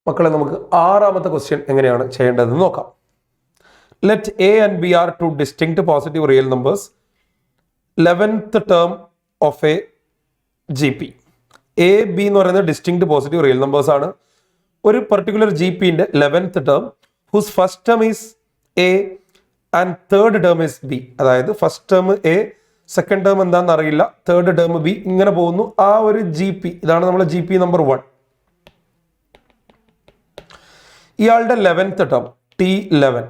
മക്കളെ നമുക്ക് ആറാമത്തെ ക്വസ്റ്റ്യൻ എങ്ങനെയാണ് ചെയ്യേണ്ടതെന്ന് നോക്കാം. Let a and b are two distinct positive real numbers 11th term of a G P. A b എന്ന് പറയുന്നത് ഡിസ്റ്റിങ്ക്ട് പോസിറ്റീവ് റിയൽ നമ്പേഴ്സ് ആണ്. ഒരു പെർട്ടിക്കുലർ ജി പിന്റെ 11th term whose first term is A and third term is B. അതായത് first term A, second term എന്താണെന്ന് അറിയില്ല, third term B, ഇങ്ങനെ പോകുന്നു. ആ ഒരു ജി പി, ഇതാണ് നമ്മുടെ ജി പി നമ്പർ 1. ഇയാളുടെ 11th ടേം T11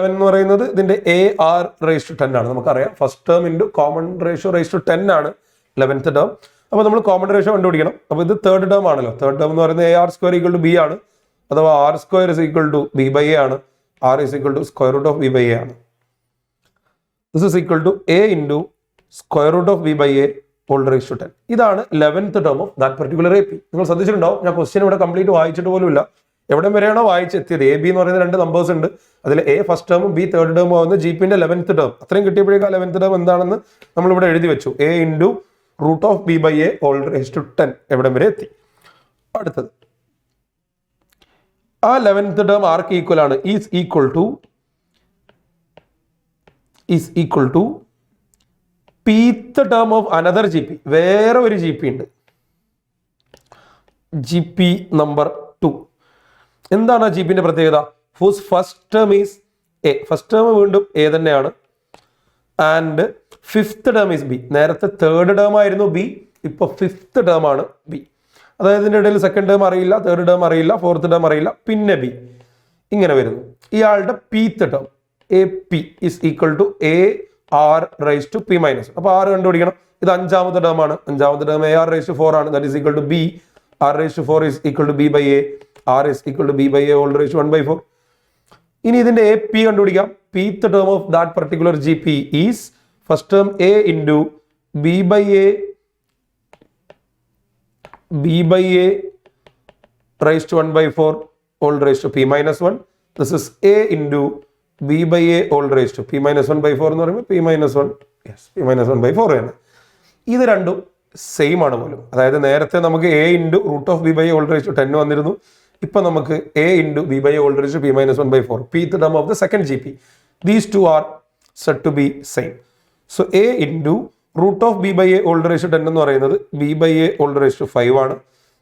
എന്ന് പറയുന്നത് ഇതിന്റെ AR⁻10 ആണ്. നമുക്കറിയാം first term into common ratio raise to 10 ആണ് 11th ടേം. അപ്പോൾ നമ്മൾ കോമൺ റേഷ്യോ കണ്ടുപിടിക്കണം. അപ്പോൾ ഇത് തേർഡ് ടേം ആണല്ലോ. തേർഡ് ടേം എന്ന് പറയുന്നത് AR² = B ആണ്, അഥവാ R² = B/A ആണ്. R √B/A ആണ്. This is equal to A into √B/A whole raised to 10. ഇതാണ് 11th term of that particular AP. നിങ്ങൾ ശ്രദ്ധിച്ചിട്ടുണ്ടാവും, ഞാൻ ക്വസ്റ്റ്യൻ ഇവിടെ കംപ്ലീറ്റ് വായിച്ചിട്ട് പോലുമില്ല. എവിടെ വരെയാണോ വായിച്ചെത്തിയത്, എ ബി എന്ന് പറയുന്ന 2 നമ്പേഴ്സ് ഉണ്ട്, അതിൽ എ ഫസ്റ്റ് ടേമും ബി തേർഡ് ടേമും ആവുന്ന ജി പിന്റെ 11th ടേം. അത്രയും കിട്ടിയപ്പോഴേക്കും 11th ടേം എന്താണെന്ന് നമ്മളിവിടെ എഴുതി വെച്ചു. A into √B/A whole raised to 10 എവിടെ വരെ എത്തി. അടുത്തത് ആ 11th ടേം ആർക്ക് ഈക്വൽ ആണ്? Is equal to pth term of another G P. വേറെ ഒരു ജി പി ഉണ്ട്, ജി പി നമ്പർ 2. എന്താണ് ആ ജി പിന്റെ പ്രത്യേകത? Whose first term is a. First term വീണ്ടും എ തന്നെയാണ്. And 5th term is b. നേരത്തെ തേർഡ് ടേം ആയിരുന്നു ബി, ഇപ്പൊ 5th ടേം ആണ് ബി. അതായത് ഇതിന്റെ ഇടയിൽ സെക്കൻഡ് ടേം അറിയില്ല, തേർഡ് ടേം അറിയില്ല, 4th ടേം അറിയില്ല, പിന്നെ ബി, ഇങ്ങനെ വരുന്നു. ഇയാളുടെ pth term AP is equal to AR⁻P-. അപ്പൊ ആറ് കണ്ടുപിടിക്കണം. ഇത് 5th ടേം ആണ്. 5th ടേം AR⁻4 ആണ്. That is equal to B. R⁻4 is equal to B/A. R is equal to B/A whole raised to 1/4. ഇനി ഇതിന്റെ AP കണ്ടുപിടിക്കാം. pth term of that particular G P is first term A into B/A raised to 1/4 whole raised to P-1. This is A into B/A whole raised to P-1/4 എന്ന് പറയുമ്പോൾ P-1, yes, P-1/4 ആണ്. ഇത് രണ്ടും same ആണ് പോലും. അതായത് നേരത്തെ നമുക്ക് A into √B/A whole raised to 10 വന്നിരുന്നു. ഇപ്പൊ നമുക്ക് A into B/A whole raised to P-1/4, pth term of the second GP. These two are said to be same. So A into √B/A whole raised to 10 എന്ന് പറയുന്നത് B/A whole raised to 5 ആണ്.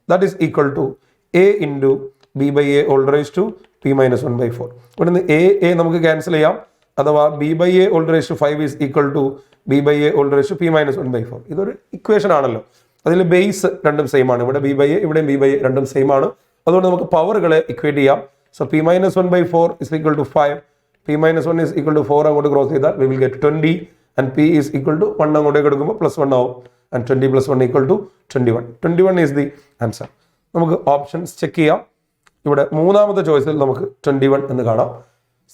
That is equal to A into B/A whole raised to P-1/4. ഇവിടെ നിന്ന് A നമുക്ക് cancel ചെയ്യാം. അഥവാ B/A whole raised to 5 is equal to B/A whole raised to P-1/4. ഇതൊരു equation ആണല്ലോ. അതിൽ ബേസ് രണ്ടും സെയിം ആണ്. ഇവിടെ B/A, ഇവിടെയും B/A രണ്ടും സെയിം ആണ്. അതുകൊണ്ട് നമുക്ക് പവറുകളെ ഇക്വേറ്റ് ചെയ്യാം. So P-1/4 is equal to 5. P-1 is equal to 4 അങ്ങോട്ട് ക്രോസ് ചെയ്താൽ we will get 20 and P is equal to 1 അങ്ങോട്ടേക്ക് എടുക്കുമ്പോൾ +1 ആവും. and 20 + 1 equal to 21. 21 is the answer. നമുക്ക് ഓപ്ഷൻസ് ചെക്ക് ചെയ്യാം. ഇവിടെ മൂന്നാമത്തെ ചോയ്സിൽ നമുക്ക് 21 എന്ന് കാണാം.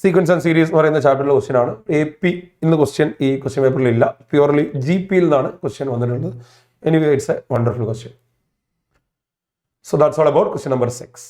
സീക്വൻസ് ആൻഡ് സീരീസ് എന്ന് പറയുന്ന ചാപ്റ്ററിലെ ക്വസ്റ്റ്യൻ ആണ്. AP ഇന്ന് ക്വസ്റ്റ്യൻ ഈ ക്വസ്റ്റ്യൻ പേപ്പറിൽ ഇല്ല. പ്യൂർലി ജി പിയിൽ നിന്നാണ് ക്വസ്റ്റ്യൻ വന്നിട്ടുള്ളത്. Anyway it's A wonderful question. So that's all about question number 6.